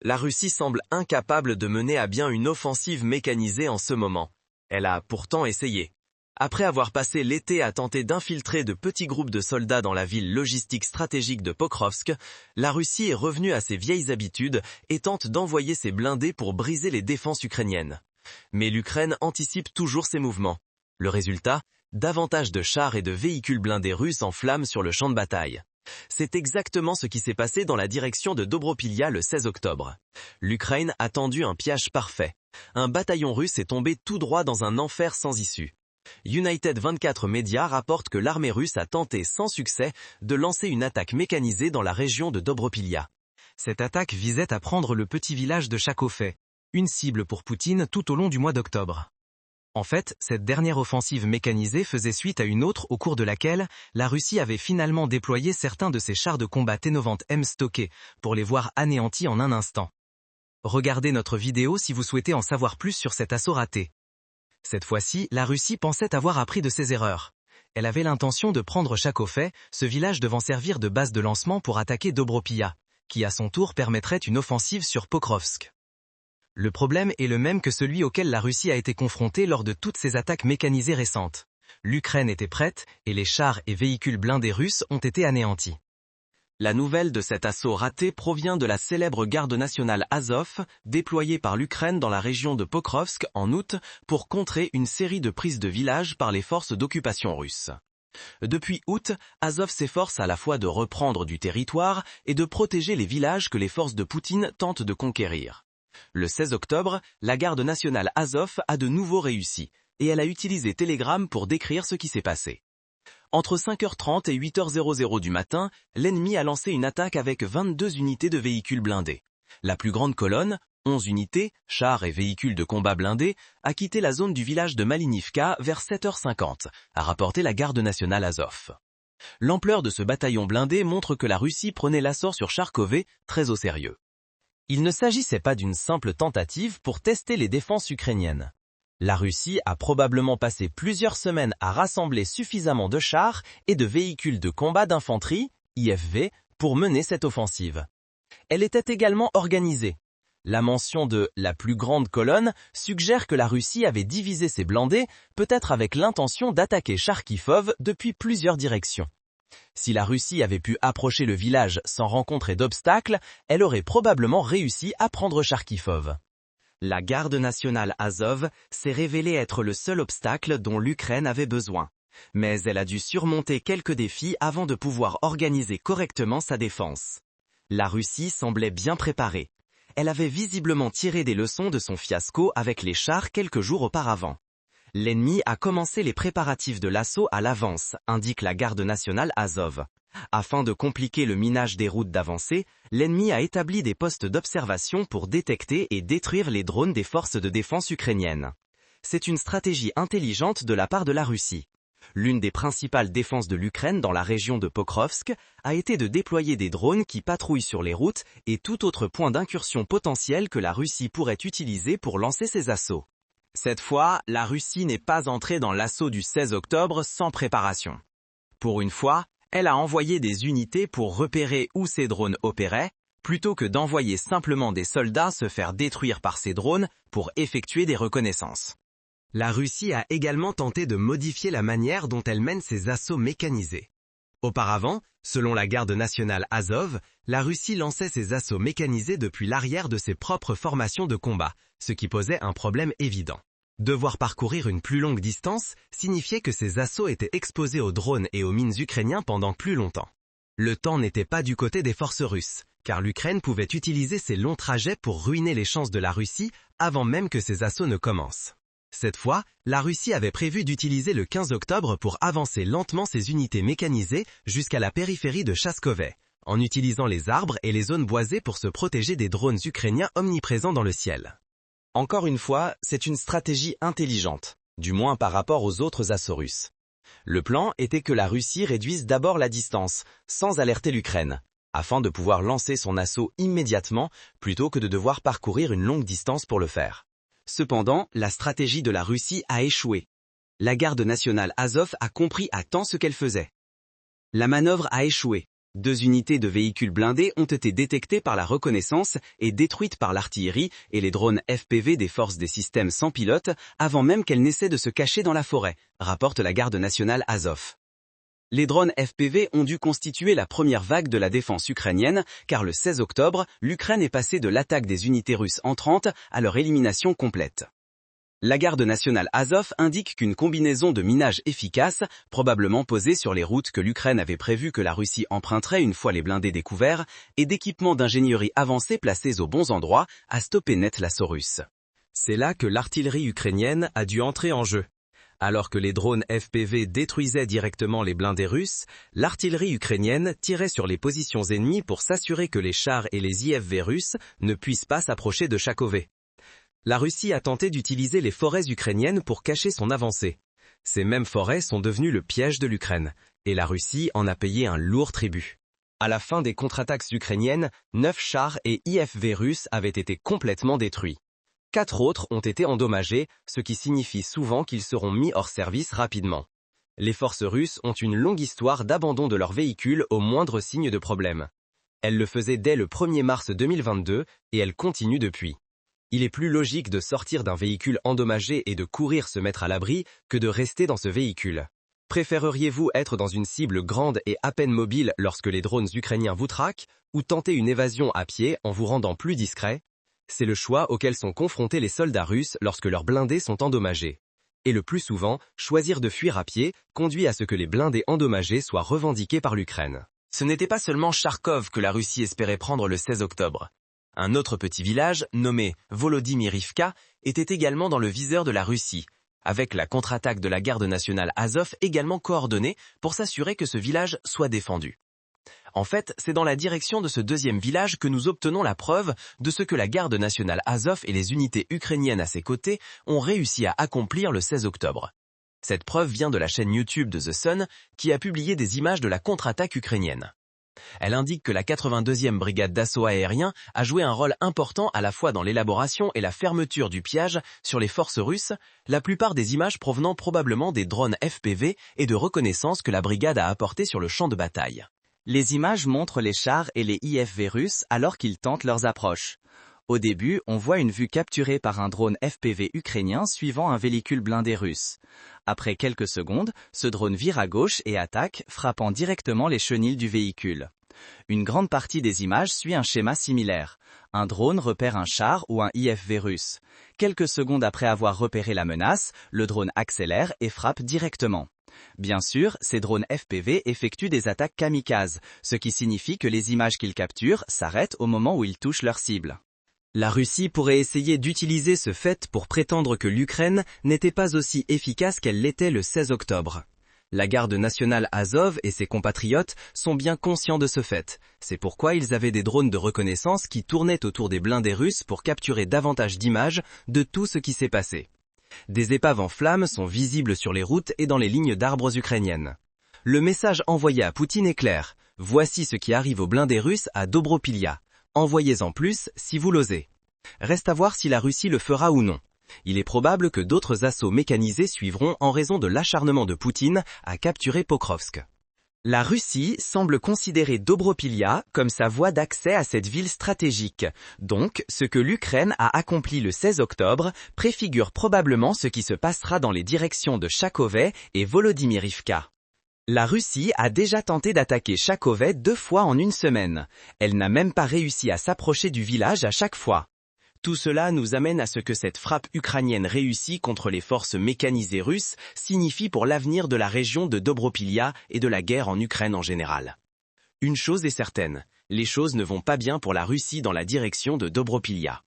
La Russie semble incapable de mener à bien une offensive mécanisée en ce moment. Elle a pourtant essayé. Après avoir passé l'été à tenter d'infiltrer de petits groupes de soldats dans la ville logistique stratégique de Pokrovsk, la Russie est revenue à ses vieilles habitudes et tente d'envoyer ses blindés pour briser les défenses ukrainiennes. Mais l'Ukraine anticipe toujours ses mouvements. Le résultat, davantage de chars et de véhicules blindés russes en flammes sur le champ de bataille. C'est exactement ce qui s'est passé dans la direction de Dobropilya le 16 octobre. L'Ukraine a tendu un piège parfait. Un bataillon russe est tombé tout droit dans un enfer sans issue. United 24 Médias rapporte que l'armée russe a tenté sans succès de lancer une attaque mécanisée dans la région de Dobropilya. Cette attaque visait à prendre le petit village de Chakofeh, une cible pour Poutine tout au long du mois d'octobre. En fait, cette dernière offensive mécanisée faisait suite à une autre au cours de laquelle la Russie avait finalement déployé certains de ses chars de combat T-90 M stockés pour les voir anéantis en un instant. Regardez notre vidéo si vous souhaitez en savoir plus sur cet assaut raté. Cette fois-ci, la Russie pensait avoir appris de ses erreurs. Elle avait l'intention de prendre Chakofeh, ce village devant servir de base de lancement pour attaquer Dobropilya, qui à son tour permettrait une offensive sur Pokrovsk. Le problème est le même que celui auquel la Russie a été confrontée lors de toutes ses attaques mécanisées récentes. L'Ukraine était prête, et les chars et véhicules blindés russes ont été anéantis. La nouvelle de cet assaut raté provient de la célèbre garde nationale Azov, déployée par l'Ukraine dans la région de Pokrovsk en août pour contrer une série de prises de villages par les forces d'occupation russes. Depuis août, Azov s'efforce à la fois de reprendre du territoire et de protéger les villages que les forces de Poutine tentent de conquérir. Le 16 octobre, la garde nationale Azov a de nouveau réussi, et elle a utilisé Telegram pour décrire ce qui s'est passé. Entre 5h30 et 8h00 du matin, l'ennemi a lancé une attaque avec 22 unités de véhicules blindés. La plus grande colonne, 11 unités, chars et véhicules de combat blindés, a quitté la zone du village de Malinivka vers 7h50, a rapporté la garde nationale Azov. L'ampleur de ce bataillon blindé montre que la Russie prenait l'assaut sur Kharkov très au sérieux. Il ne s'agissait pas d'une simple tentative pour tester les défenses ukrainiennes. La Russie a probablement passé plusieurs semaines à rassembler suffisamment de chars et de véhicules de combat d'infanterie, IFV, pour mener cette offensive. Elle était également organisée. La mention de « la plus grande colonne » suggère que la Russie avait divisé ses blindés, peut-être avec l'intention d'attaquer Kharkiv depuis plusieurs directions. Si la Russie avait pu approcher le village sans rencontrer d'obstacles, elle aurait probablement réussi à prendre Kharkiv. La garde nationale Azov s'est révélée être le seul obstacle dont l'Ukraine avait besoin. Mais elle a dû surmonter quelques défis avant de pouvoir organiser correctement sa défense. La Russie semblait bien préparée. Elle avait visiblement tiré des leçons de son fiasco avec les chars quelques jours auparavant. L'ennemi a commencé les préparatifs de l'assaut à l'avance, indique la garde nationale Azov. Afin de compliquer le minage des routes d'avancée, l'ennemi a établi des postes d'observation pour détecter et détruire les drones des forces de défense ukrainiennes. C'est une stratégie intelligente de la part de la Russie. L'une des principales défenses de l'Ukraine dans la région de Pokrovsk a été de déployer des drones qui patrouillent sur les routes et tout autre point d'incursion potentiel que la Russie pourrait utiliser pour lancer ses assauts. Cette fois, la Russie n'est pas entrée dans l'assaut du 16 octobre sans préparation. Pour une fois, elle a envoyé des unités pour repérer où ces drones opéraient, plutôt que d'envoyer simplement des soldats se faire détruire par ces drones pour effectuer des reconnaissances. La Russie a également tenté de modifier la manière dont elle mène ses assauts mécanisés. Auparavant, selon la garde nationale Azov, la Russie lançait ses assauts mécanisés depuis l'arrière de ses propres formations de combat, ce qui posait un problème évident. Devoir parcourir une plus longue distance signifiait que ces assauts étaient exposés aux drones et aux mines ukrainiens pendant plus longtemps. Le temps n'était pas du côté des forces russes, car l'Ukraine pouvait utiliser ces longs trajets pour ruiner les chances de la Russie avant même que ces assauts ne commencent. Cette fois, la Russie avait prévu d'utiliser le 15 octobre pour avancer lentement ses unités mécanisées jusqu'à la périphérie de Chaskoveh, en utilisant les arbres et les zones boisées pour se protéger des drones ukrainiens omniprésents dans le ciel. Encore une fois, c'est une stratégie intelligente, du moins par rapport aux autres assauts russes. Le plan était que la Russie réduise d'abord la distance, sans alerter l'Ukraine, afin de pouvoir lancer son assaut immédiatement plutôt que de devoir parcourir une longue distance pour le faire. Cependant, la stratégie de la Russie a échoué. La garde nationale Azov a compris à temps ce qu'elle faisait. La manœuvre a échoué. 2 unités de véhicules blindés ont été détectées par la reconnaissance et détruites par l'artillerie et les drones FPV des forces des systèmes sans pilote avant même qu'elles n'essaient de se cacher dans la forêt, rapporte la garde nationale Azov. Les drones FPV ont dû constituer la première vague de la défense ukrainienne, car le 16 octobre, l'Ukraine est passée de l'attaque des unités russes entrantes à leur élimination complète. La garde nationale Azov indique qu'une combinaison de minage efficace, probablement posée sur les routes que l'Ukraine avait prévu que la Russie emprunterait une fois les blindés découverts, et d'équipements d'ingénierie avancés placés aux bons endroits, a stoppé net l'assaut russe. C'est là que l'artillerie ukrainienne a dû entrer en jeu. Alors que les drones FPV détruisaient directement les blindés russes, l'artillerie ukrainienne tirait sur les positions ennemies pour s'assurer que les chars et les IFV russes ne puissent pas s'approcher de Chakove. La Russie a tenté d'utiliser les forêts ukrainiennes pour cacher son avancée. Ces mêmes forêts sont devenues le piège de l'Ukraine, et la Russie en a payé un lourd tribut. À la fin des contre-attaques ukrainiennes, 9 chars et IFV russes avaient été complètement détruits. 4 autres ont été endommagés, ce qui signifie souvent qu'ils seront mis hors service rapidement. Les forces russes ont une longue histoire d'abandon de leurs véhicules au moindre signe de problème. Elles le faisaient dès le 1er mars 2022 et elles continuent depuis. Il est plus logique de sortir d'un véhicule endommagé et de courir se mettre à l'abri que de rester dans ce véhicule. Préféreriez-vous être dans une cible grande et à peine mobile lorsque les drones ukrainiens vous traquent, ou tenter une évasion à pied en vous rendant plus discret? C'est le choix auquel sont confrontés les soldats russes lorsque leurs blindés sont endommagés. Et le plus souvent, choisir de fuir à pied conduit à ce que les blindés endommagés soient revendiqués par l'Ukraine. Ce n'était pas seulement Kharkov que la Russie espérait prendre le 16 octobre. Un autre petit village, nommé Volodymyrivka, était également dans le viseur de la Russie, avec la contre-attaque de la garde nationale Azov également coordonnée pour s'assurer que ce village soit défendu. En fait, c'est dans la direction de ce deuxième village que nous obtenons la preuve de ce que la garde nationale Azov et les unités ukrainiennes à ses côtés ont réussi à accomplir le 16 octobre. Cette preuve vient de la chaîne YouTube de The Sun, qui a publié des images de la contre-attaque ukrainienne. Elle indique que la 82e brigade d'assaut aérien a joué un rôle important à la fois dans l'élaboration et la fermeture du piège sur les forces russes, la plupart des images provenant probablement des drones FPV et de reconnaissance que la brigade a apporté sur le champ de bataille. Les images montrent les chars et les IFV russes alors qu'ils tentent leurs approches. Au début, on voit une vue capturée par un drone FPV ukrainien suivant un véhicule blindé russe. Après quelques secondes, ce drone vire à gauche et attaque, frappant directement les chenilles du véhicule. Une grande partie des images suit un schéma similaire. Un drone repère un char ou un IFV russe. Quelques secondes après avoir repéré la menace, le drone accélère et frappe directement. Bien sûr, ces drones FPV effectuent des attaques kamikazes, ce qui signifie que les images qu'ils capturent s'arrêtent au moment où ils touchent leur cible. La Russie pourrait essayer d'utiliser ce fait pour prétendre que l'Ukraine n'était pas aussi efficace qu'elle l'était le 16 octobre. La garde nationale Azov et ses compatriotes sont bien conscients de ce fait. C'est pourquoi ils avaient des drones de reconnaissance qui tournaient autour des blindés russes pour capturer davantage d'images de tout ce qui s'est passé. Des épaves en flammes sont visibles sur les routes et dans les lignes d'arbres ukrainiennes. Le message envoyé à Poutine est clair. Voici ce qui arrive aux blindés russes à Dobropilia. Envoyez-en plus si vous l'osez. Reste à voir si la Russie le fera ou non. Il est probable que d'autres assauts mécanisés suivront en raison de l'acharnement de Poutine à capturer Pokrovsk. La Russie semble considérer Dobropilia comme sa voie d'accès à cette ville stratégique. Donc, ce que l'Ukraine a accompli le 16 octobre préfigure probablement ce qui se passera dans les directions de Chakove et Volodymyrivka. La Russie a déjà tenté d'attaquer Chakove 2 fois en une semaine. Elle n'a même pas réussi à s'approcher du village à chaque fois. Tout cela nous amène à ce que cette frappe ukrainienne réussie contre les forces mécanisées russes signifie pour l'avenir de la région de Dobropilia et de la guerre en Ukraine en général. Une chose est certaine, les choses ne vont pas bien pour la Russie dans la direction de Dobropilia.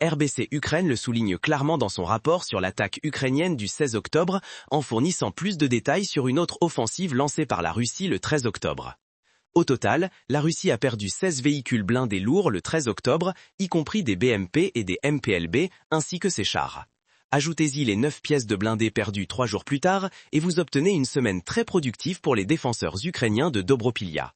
RBC Ukraine le souligne clairement dans son rapport sur l'attaque ukrainienne du 16 octobre en fournissant plus de détails sur une autre offensive lancée par la Russie le 13 octobre. Au total, la Russie a perdu 16 véhicules blindés lourds le 13 octobre, y compris des BMP et des MPLB, ainsi que ses chars. Ajoutez-y les 9 pièces de blindés perdues 3 jours plus tard, et vous obtenez une semaine très productive pour les défenseurs ukrainiens de Dobropilia.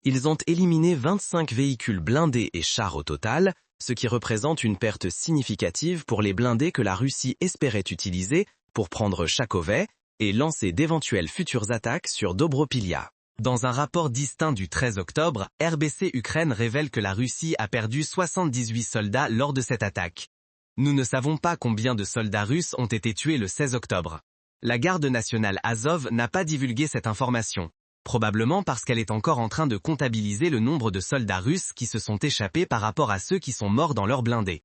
Ils ont éliminé 25 véhicules blindés et chars au total, ce qui représente une perte significative pour les blindés que la Russie espérait utiliser pour prendre Chakove et lancer d'éventuelles futures attaques sur Dobropilia. Dans un rapport distinct du 13 octobre, RBC Ukraine révèle que la Russie a perdu 78 soldats lors de cette attaque. Nous ne savons pas combien de soldats russes ont été tués le 16 octobre. La garde nationale Azov n'a pas divulgué cette information, probablement parce qu'elle est encore en train de comptabiliser le nombre de soldats russes qui se sont échappés par rapport à ceux qui sont morts dans leurs blindés.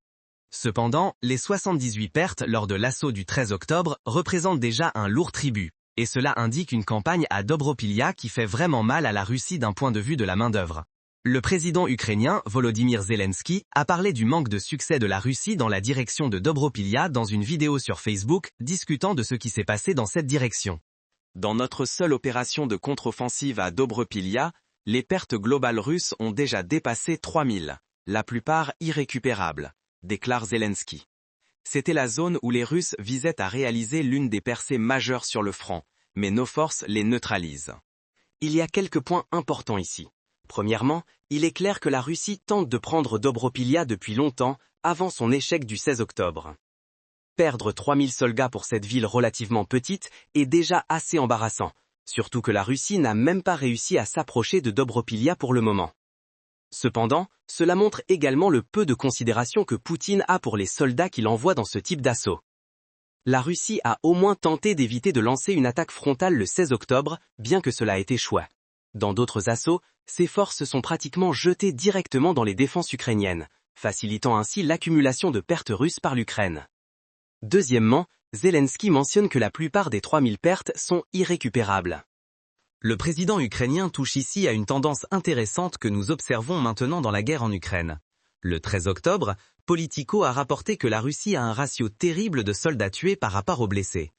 Cependant, les 78 pertes lors de l'assaut du 13 octobre représentent déjà un lourd tribut. Et cela indique une campagne à Dobropilya qui fait vraiment mal à la Russie d'un point de vue de la main-d'œuvre. Le président ukrainien, Volodymyr Zelensky, a parlé du manque de succès de la Russie dans la direction de Dobropilya dans une vidéo sur Facebook, discutant de ce qui s'est passé dans cette direction. Dans notre seule opération de contre-offensive à Dobropilya, les pertes globales russes ont déjà dépassé 3000, la plupart irrécupérables, déclare Zelensky. C'était la zone où les Russes visaient à réaliser l'une des percées majeures sur le front, mais nos forces les neutralisent. Il y a quelques points importants ici. Premièrement, il est clair que la Russie tente de prendre Dobropilya depuis longtemps, avant son échec du 16 octobre. Perdre 3000 soldats pour cette ville relativement petite est déjà assez embarrassant, surtout que la Russie n'a même pas réussi à s'approcher de Dobropilya pour le moment. Cependant, cela montre également le peu de considération que Poutine a pour les soldats qu'il envoie dans ce type d'assaut. La Russie a au moins tenté d'éviter de lancer une attaque frontale le 16 octobre, bien que cela ait échoué. Dans d'autres assauts, ses forces sont pratiquement jetées directement dans les défenses ukrainiennes, facilitant ainsi l'accumulation de pertes russes par l'Ukraine. Deuxièmement, Zelensky mentionne que la plupart des 3000 pertes sont irrécupérables. Le président ukrainien touche ici à une tendance intéressante que nous observons maintenant dans la guerre en Ukraine. Le 13 octobre, Politico a rapporté que la Russie a un ratio terrible de soldats tués par rapport aux blessés.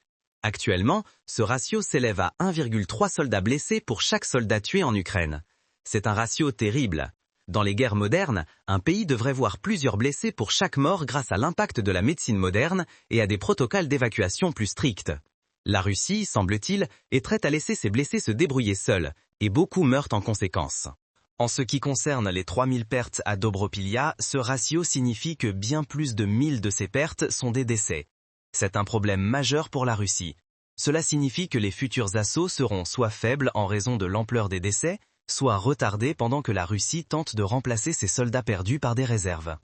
Actuellement, ce ratio s'élève à 1,3 soldats blessés pour chaque soldat tué en Ukraine. C'est un ratio terrible. Dans les guerres modernes, un pays devrait voir plusieurs blessés pour chaque mort grâce à l'impact de la médecine moderne et à des protocoles d'évacuation plus stricts. La Russie, semble-t-il, est prête à laisser ses blessés se débrouiller seuls, et beaucoup meurent en conséquence. En ce qui concerne les 3000 pertes à Dobropilya, ce ratio signifie que bien plus de 1000 de ces pertes sont des décès. C'est un problème majeur pour la Russie. Cela signifie que les futurs assauts seront soit faibles en raison de l'ampleur des décès, soit retardés pendant que la Russie tente de remplacer ses soldats perdus par des réserves.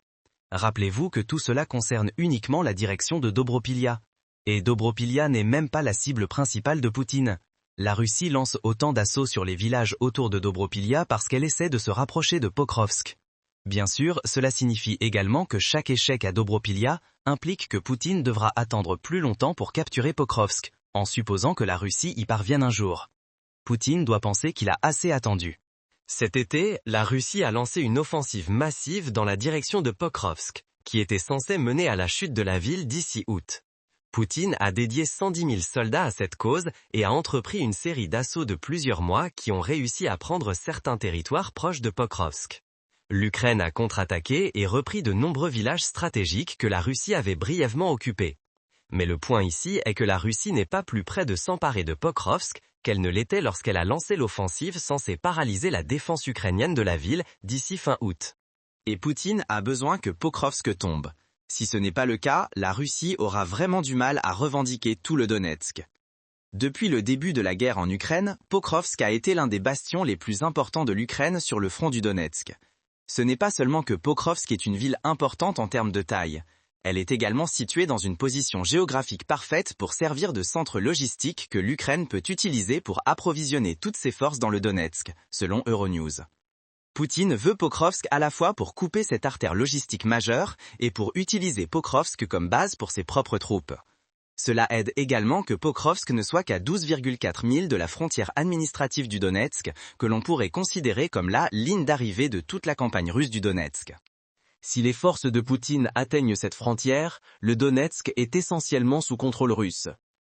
Rappelez-vous que tout cela concerne uniquement la direction de Dobropilya. Et Dobropilya n'est même pas la cible principale de Poutine. La Russie lance autant d'assauts sur les villages autour de Dobropilya parce qu'elle essaie de se rapprocher de Pokrovsk. Bien sûr, cela signifie également que chaque échec à Dobropilya implique que Poutine devra attendre plus longtemps pour capturer Pokrovsk, en supposant que la Russie y parvienne un jour. Poutine doit penser qu'il a assez attendu. Cet été, la Russie a lancé une offensive massive dans la direction de Pokrovsk, qui était censée mener à la chute de la ville d'ici août. Poutine a dédié 110 000 soldats à cette cause et a entrepris une série d'assauts de plusieurs mois qui ont réussi à prendre certains territoires proches de Pokrovsk. L'Ukraine a contre-attaqué et repris de nombreux villages stratégiques que la Russie avait brièvement occupés. Mais le point ici est que la Russie n'est pas plus près de s'emparer de Pokrovsk qu'elle ne l'était lorsqu'elle a lancé l'offensive censée paralyser la défense ukrainienne de la ville d'ici fin août. Et Poutine a besoin que Pokrovsk tombe. Si ce n'est pas le cas, la Russie aura vraiment du mal à revendiquer tout le Donetsk. Depuis le début de la guerre en Ukraine, Pokrovsk a été l'un des bastions les plus importants de l'Ukraine sur le front du Donetsk. Ce n'est pas seulement que Pokrovsk est une ville importante en termes de taille. Elle est également située dans une position géographique parfaite pour servir de centre logistique que l'Ukraine peut utiliser pour approvisionner toutes ses forces dans le Donetsk, selon Euronews. Poutine veut Pokrovsk à la fois pour couper cette artère logistique majeure et pour utiliser Pokrovsk comme base pour ses propres troupes. Cela aide également que Pokrovsk ne soit qu'à 12,4 milles de la frontière administrative du Donetsk, que l'on pourrait considérer comme la ligne d'arrivée de toute la campagne russe du Donetsk. Si les forces de Poutine atteignent cette frontière, le Donetsk est essentiellement sous contrôle russe.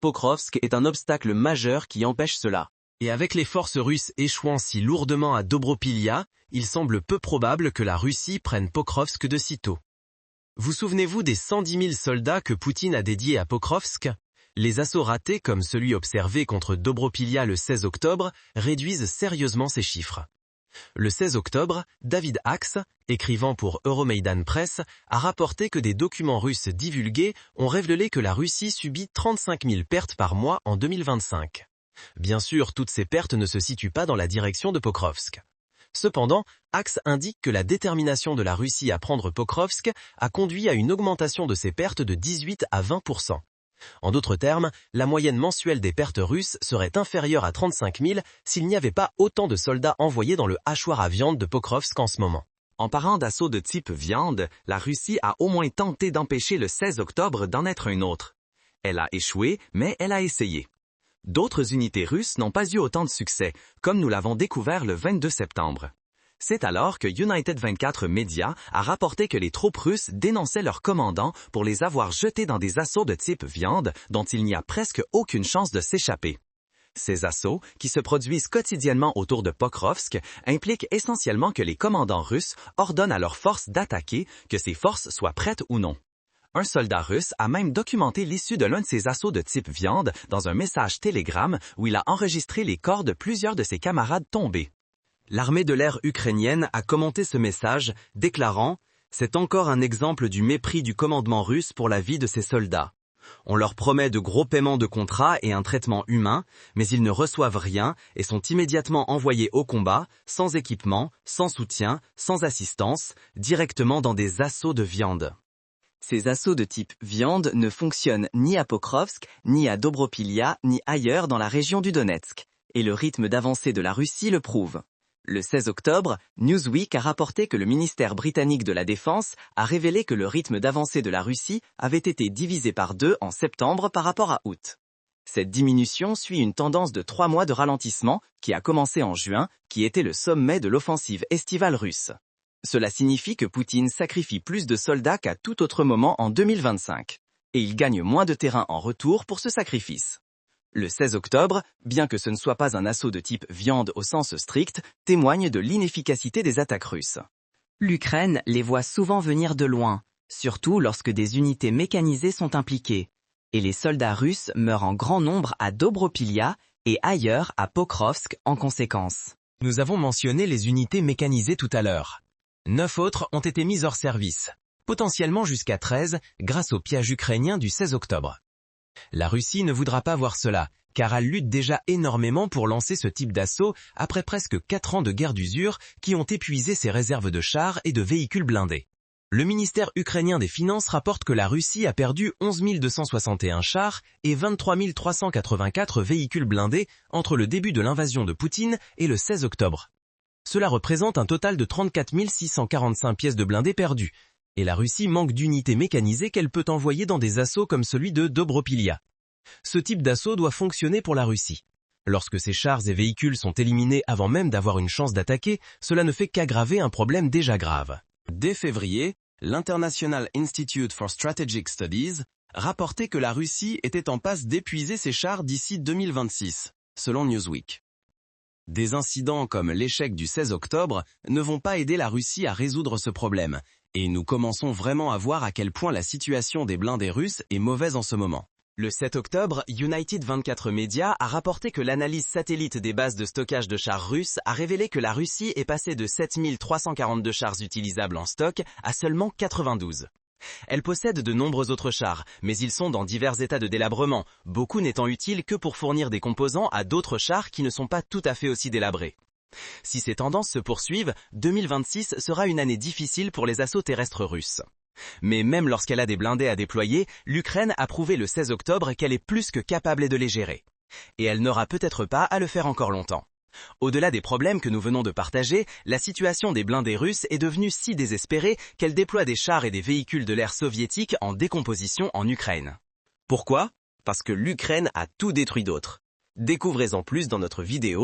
Pokrovsk est un obstacle majeur qui empêche cela. Et avec les forces russes échouant si lourdement à Dobropilya, il semble peu probable que la Russie prenne Pokrovsk de sitôt. Vous souvenez-vous des 110 000 soldats que Poutine a dédiés à Pokrovsk? Les assauts ratés comme celui observé contre Dobropilya le 16 octobre réduisent sérieusement ces chiffres. Le 16 octobre, David Axe, écrivant pour Euromaidan Press, a rapporté que des documents russes divulgués ont révélé que la Russie subit 35 000 pertes par mois en 2025. Bien sûr, toutes ces pertes ne se situent pas dans la direction de Pokrovsk. Cependant, Axe indique que la détermination de la Russie à prendre Pokrovsk a conduit à une augmentation de ses pertes de 18 à 20%. En d'autres termes, la moyenne mensuelle des pertes russes serait inférieure à 35 000 s'il n'y avait pas autant de soldats envoyés dans le hachoir à viande de Pokrovsk en ce moment. En parlant d'assaut de type viande, la Russie a au moins tenté d'empêcher le 16 octobre d'en être un autre. Elle a échoué, mais elle a essayé. D'autres unités russes n'ont pas eu autant de succès, comme nous l'avons découvert le 22 septembre. C'est alors que United 24 Media a rapporté que les troupes russes dénonçaient leurs commandants pour les avoir jetés dans des assauts de type viande dont il n'y a presque aucune chance de s'échapper. Ces assauts, qui se produisent quotidiennement autour de Pokrovsk, impliquent essentiellement que les commandants russes ordonnent à leurs forces d'attaquer, que ces forces soient prêtes ou non. Un soldat russe a même documenté l'issue de l'un de ces assauts de type viande dans un message télégramme où il a enregistré les corps de plusieurs de ses camarades tombés. L'armée de l'air ukrainienne a commenté ce message, déclarant « C'est encore un exemple du mépris du commandement russe pour la vie de ses soldats. On leur promet de gros paiements de contrats et un traitement humain, mais ils ne reçoivent rien et sont immédiatement envoyés au combat, sans équipement, sans soutien, sans assistance, directement dans des assauts de viande. » Ces assauts de type viande ne fonctionnent ni à Pokrovsk, ni à Dobropilia, ni ailleurs dans la région du Donetsk. Et le rythme d'avancée de la Russie le prouve. Le 16 octobre, Newsweek a rapporté que le ministère britannique de la Défense a révélé que le rythme d'avancée de la Russie avait été divisé par 2 en septembre par rapport à août. Cette diminution suit une tendance de 3 mois de ralentissement qui a commencé en juin, qui était le sommet de l'offensive estivale russe. Cela signifie que Poutine sacrifie plus de soldats qu'à tout autre moment en 2025. Et il gagne moins de terrain en retour pour ce sacrifice. Le 16 octobre, bien que ce ne soit pas un assaut de type viande au sens strict, témoigne de l'inefficacité des attaques russes. L'Ukraine les voit souvent venir de loin, surtout lorsque des unités mécanisées sont impliquées. Et les soldats russes meurent en grand nombre à Dobropilia et ailleurs à Pokrovsk en conséquence. Nous avons mentionné les unités mécanisées tout à l'heure. 9 autres ont été mises hors service, potentiellement jusqu'à 13 grâce au pillage ukrainien du 16 octobre. La Russie ne voudra pas voir cela, car elle lutte déjà énormément pour lancer ce type d'assaut après presque 4 ans de guerre d'usure qui ont épuisé ses réserves de chars et de véhicules blindés. Le ministère ukrainien des Finances rapporte que la Russie a perdu 11 261 chars et 23 384 véhicules blindés entre le début de l'invasion de Poutine et le 16 octobre. Cela représente un total de 34 645 pièces de blindés perdues, et la Russie manque d'unités mécanisées qu'elle peut envoyer dans des assauts comme celui de Dobropilia. Ce type d'assaut doit fonctionner pour la Russie. Lorsque ces chars et véhicules sont éliminés avant même d'avoir une chance d'attaquer, cela ne fait qu'aggraver un problème déjà grave. Dès février, l'International Institute for Strategic Studies rapportait que la Russie était en passe d'épuiser ses chars d'ici 2026, selon Newsweek. Des incidents comme l'échec du 16 octobre ne vont pas aider la Russie à résoudre ce problème, et nous commençons vraiment à voir à quel point la situation des blindés russes est mauvaise en ce moment. Le 7 octobre, United 24 Media a rapporté que l'analyse satellite des bases de stockage de chars russes a révélé que la Russie est passée de 7342 chars utilisables en stock à seulement 92. Elle possède de nombreux autres chars, mais ils sont dans divers états de délabrement, beaucoup n'étant utiles que pour fournir des composants à d'autres chars qui ne sont pas tout à fait aussi délabrés. Si ces tendances se poursuivent, 2026 sera une année difficile pour les assauts terrestres russes. Mais même lorsqu'elle a des blindés à déployer, l'Ukraine a prouvé le 16 octobre qu'elle est plus que capable de les gérer. Et elle n'aura peut-être pas à le faire encore longtemps. Au-delà des problèmes que nous venons de partager, la situation des blindés russes est devenue si désespérée qu'elle déploie des chars et des véhicules de l'ère soviétique en décomposition en Ukraine. Pourquoi ? Parce que l'Ukraine a tout détruit d'autre. Découvrez-en plus dans notre vidéo